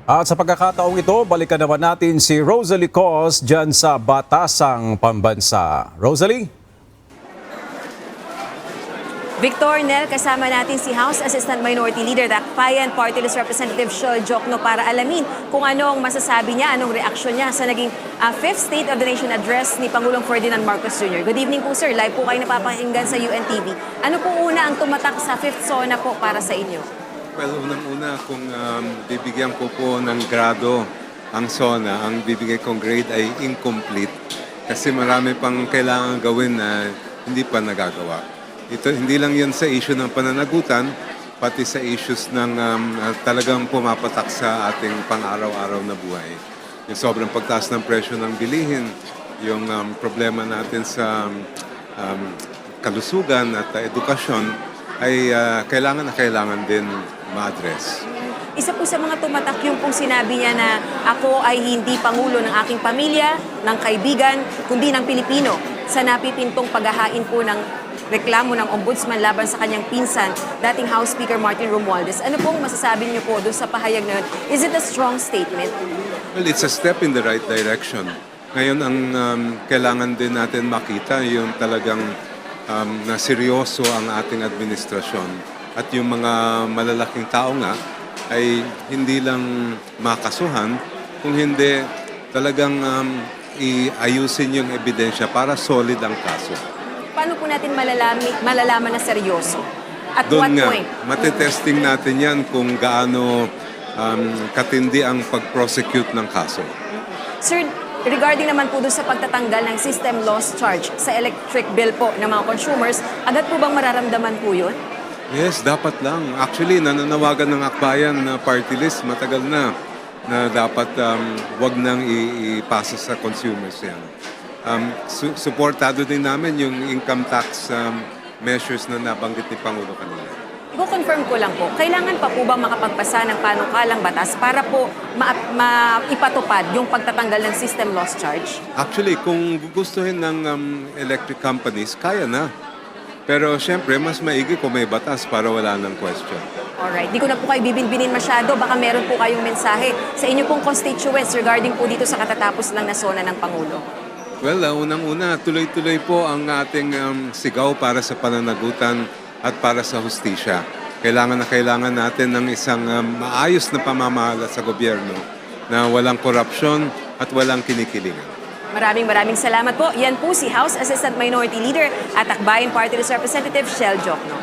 At sa pagkakataong ito, balikan naman natin si Rosalie Cos dyan sa Batasang Pambansa. Rosalie? Victor, Nel, kasama natin si House Assistant Minority Leader, Dakbayan Party List Representative Shel Jokno para alamin kung ano ang masasabi niya, anong reaksyon niya sa naging 5th State of the Nation Address ni Pangulong Ferdinand Marcos Jr. Good evening po, sir. Live po kayo napapakinggan sa UNTV. Ano po una ang tumatak sa 5th SONA po para sa inyo? Well, unang-una, kung bibigyan ko po ng grado ang SONA, ang bibigay kong grade ay incomplete kasi marami pang kailangan gawin na hindi pa nagagawa. Ito, hindi lang yan sa issue ng pananagutan, pati sa issues ng talagang pumapatak sa ating pang-araw-araw na buhay. Yung sobrang pagtaas ng presyo ng bilihin, yung problema natin sa kalusugan at edukasyon, ay kailangan na kailangan din ma-address. Isa po sa mga tumatak yung pong sinabi niya na ako ay hindi pangulo ng aking pamilya, ng kaibigan, kundi ng Pilipino sa napipintong paghahain po ng reklamo ng ombudsman laban sa kanyang pinsan, dating House Speaker Martin Romualdez. Ano pong masasabi niyo po doon sa pahayag na yun? Is it a strong statement? Well, it's a step in the right direction. Ngayon, ang kailangan din natin makita yung talagang na seryoso ang ating administrasyon. At yung mga malalaking tao nga ay hindi lang makasuhan, kung hindi talagang iayusin yung ebidensya para solid ang kaso. Paano po natin malalaman na seryoso? At Doon what nga, point? matitesting natin yan kung gaano katindi ang pag-prosecute ng kaso. Sir, regarding naman po doon sa pagtatanggal ng system loss charge sa electric bill po ng mga consumers, agad po bang mararamdaman po yun? Yes, dapat lang. Actually, nananawagan ng Akbayan na party list matagal na dapat wag nang ipasa sa consumers yan. Supportado din namin yung income tax measures na nabanggit ni Pangulo kanina. I-confirm ko lang po, kailangan pa po bang makapagpasa ng panukalang batas para po maipatupad yung pagtatanggal ng system loss charge? Actually, kung gugustuhin ng electric companies, kaya na. Pero siyempre, mas maigi kung may batas para wala ng question. Alright, di ko na po kayo bibinbinin masyado, baka meron po kayong mensahe sa inyo pong constituents regarding po dito sa katatapos lang na SONA ng Pangulo. Well, unang-una, tuloy-tuloy po ang ating sigaw para sa pananagutan at para sa hustisya. Kailangan natin ng isang maayos na pamamahala sa gobyerno na walang korupsyon at walang kinikilingan. Maraming salamat po. Yan po si House Assistant Minority Leader at Dakbayan Party List Representative Shel Jokno.